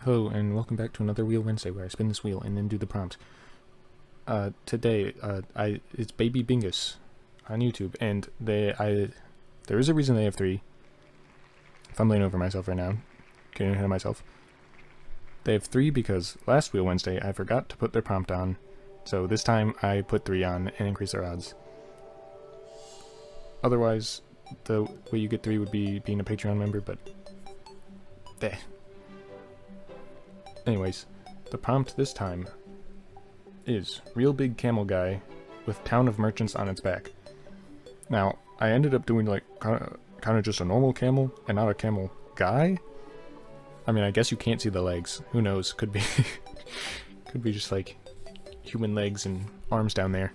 Hello, and welcome back to another Wheel Wednesday, where I spin this wheel and then do the prompt. Today, it's Baby Bingus on YouTube, and there is a reason they have three. Fumbling over myself right now, getting ahead of myself. They have three because last Wheel Wednesday I forgot to put their prompt on, so this time I put three on and increase their odds. Otherwise, the way you get three would be being a Patreon member, but anyways, the prompt this time is real big camel guy with town of merchants on its back. Now, I ended up doing like kind of just a normal camel and not a camel guy. I mean, I guess you can't see the legs. Who knows? Could be could be just like human legs and arms down there.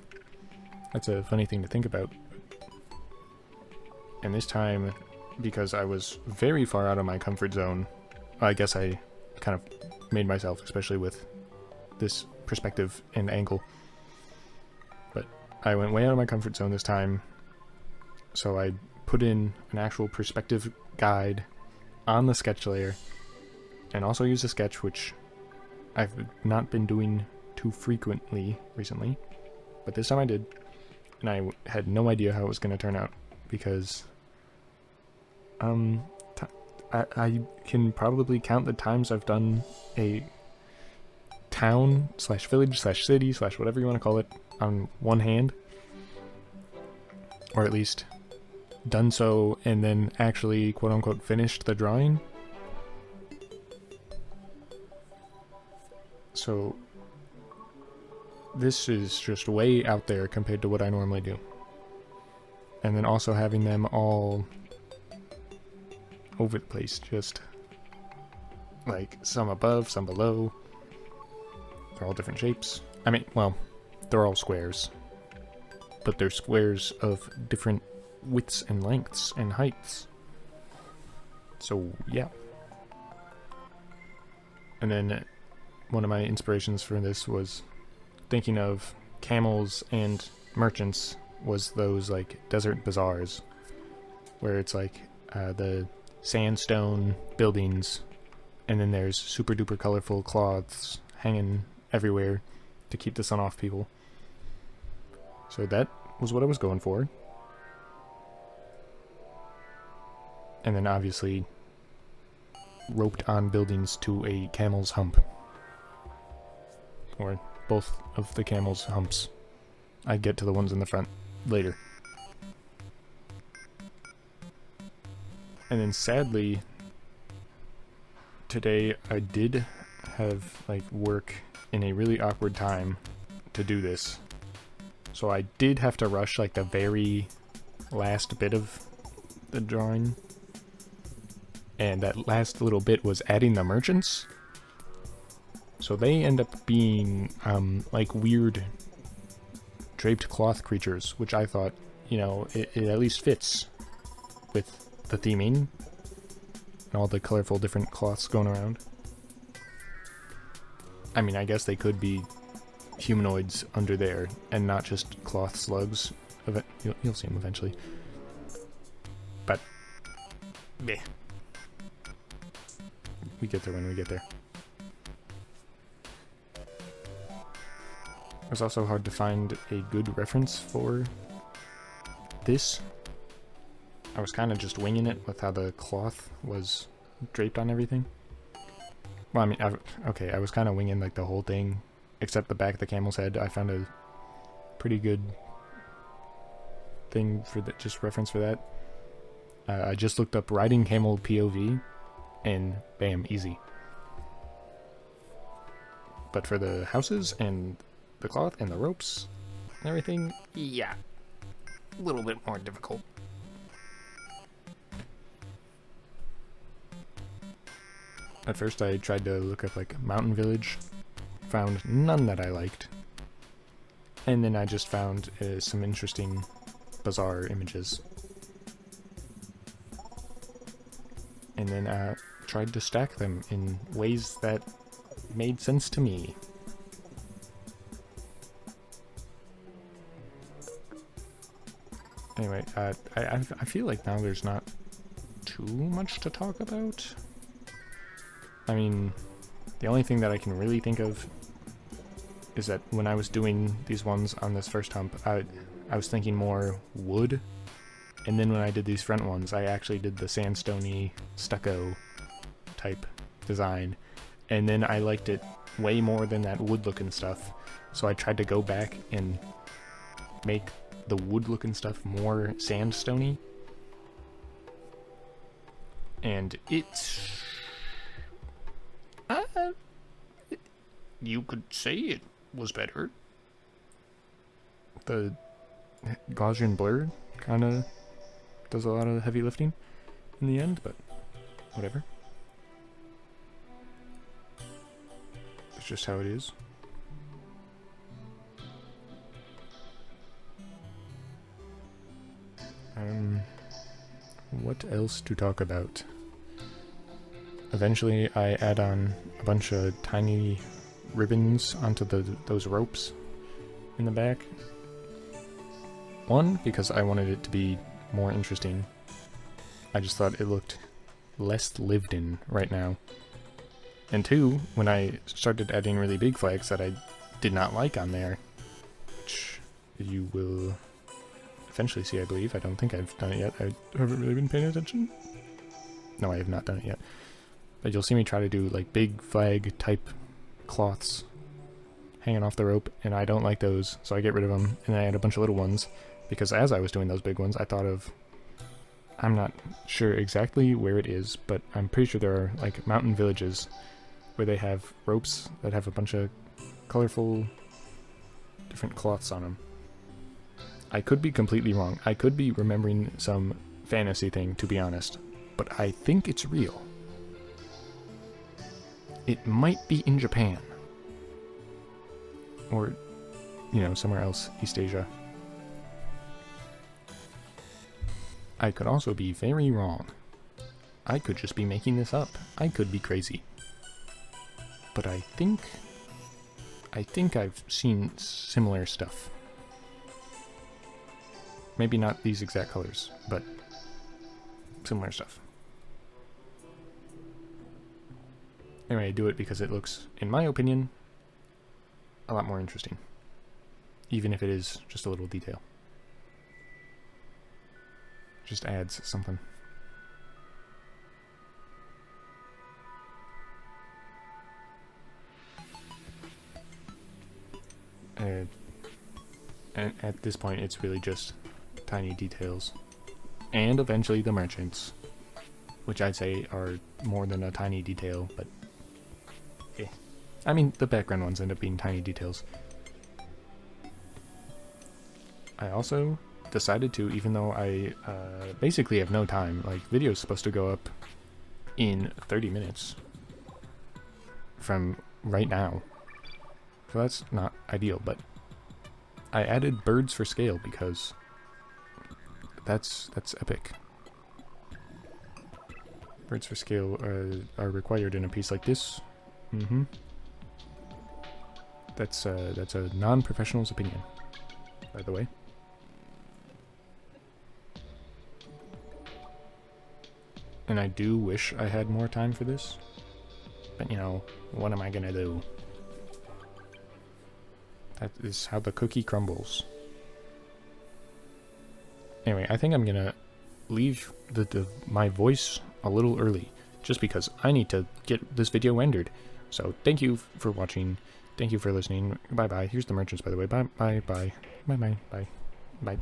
That's a funny thing to think about. And this time, because I was very far out of my comfort zone, I guess I kind of made myself, especially with this perspective and angle. But I went way out of my comfort zone this time, so I put in an actual perspective guide on the sketch layer, and also used a sketch, which I've not been doing too frequently recently, but this time I did, and I had no idea how it was going to turn out, because I can probably count the times I've done a town slash village slash city slash whatever you want to call it on one hand, or at least done so and then actually quote unquote finished the drawing. So this is just way out there compared to what I normally do. And then also having them all over the place, just like some above, some below. They're all different shapes. I mean, well, they're all squares, but they're squares of different widths and lengths and heights. So yeah. And then one of my inspirations for this was thinking of camels and merchants was those like desert bazaars, where it's like the sandstone buildings, and then there's super duper colorful cloths hanging everywhere to keep the sun off people. So that was what I was going for. And then obviously roped on buildings to a camel's hump, or both of the camel's humps. I get to the ones in the front later. And then sadly, today I did have like work in a really awkward time to do this. So I did have to rush like the very last bit of the drawing. And that last little bit was adding the merchants. So they end up being like weird draped cloth creatures, which I thought, you know, it at least fits with the theming and all the colorful different cloths going around. I mean, I guess they could be humanoids under there and not just cloth slugs. You'll see them eventually. But meh. We get there when we get there. It was also hard to find a good reference for this. I was kind of just winging it with how the cloth was draped on everything. Well, I mean, I was kind of winging like the whole thing, except the back of the camel's head. I found a pretty good thing for that, just reference for that. I just looked up riding camel POV, and bam, easy. But for the houses and the cloth and the ropes and everything, yeah, a little bit more difficult. At first I tried to look up like mountain village, found none that I liked, and then I just found some interesting bazaar images. And then tried to stack them in ways that made sense to me. Anyway, I feel like now there's not too much to talk about. I mean, The only thing that I can really think of is that when I was doing these ones on this first hump, I was thinking more wood, and then when I did these front ones, I actually did the sandstone-y stucco type design, and then I liked it way more than that wood-looking stuff, so I tried to go back and make the wood-looking stuff more sandstone-y, and it's... you could say it was better. The Gaussian blur kind of does a lot of heavy lifting in the end, but whatever. It's just how it is. What else to talk about? Eventually I add on a bunch of tiny ribbons onto those ropes in the back. One, because I wanted it to be more interesting. I just thought it looked less lived in right now. And two, when I started adding really big flags that I did not like on there, which you will eventually see, I believe. I don't think I've done it yet. I haven't really been paying attention. No, I have not done it yet. But you'll see me try to do like big flag type cloths hanging off the rope, and I don't like those, so I get rid of them, and I add a bunch of little ones, because as I was doing those big ones, I thought of, I'm not sure exactly where it is, but I'm pretty sure there are like mountain villages where they have ropes that have a bunch of colorful different cloths on them. I could be completely wrong. I could be remembering some fantasy thing, to be honest, but I think it's real. It might be in Japan. Or, you know, somewhere else, East Asia. I could also be very wrong. I could just be making this up. I could be crazy. But I think I've seen similar stuff. Maybe not these exact colors, but similar stuff. Anyway, I do it because it looks, in my opinion, a lot more interesting. Even if it is just a little detail. Just adds something. And at this point, it's really just tiny details. And eventually the merchants, which I'd say are more than a tiny detail, but eh. I mean, the background ones end up being tiny details. I also decided to, even though I basically have no time, like, video's supposed to go up in 30 minutes from right now. So that's not ideal, but I added birds for scale because that's epic. Birds for scale are required in a piece like this. That's a non-professional's opinion, by the way. And I do wish I had more time for this, but you know, what am I gonna do? That is how the cookie crumbles. Anyway, I think I'm gonna leave my voice a little early, just because I need to get this video rendered. So thank you for watching. Thank you for listening. Bye bye. Here's the merchants, by the way. Bye bye bye. Bye bye bye. Bye.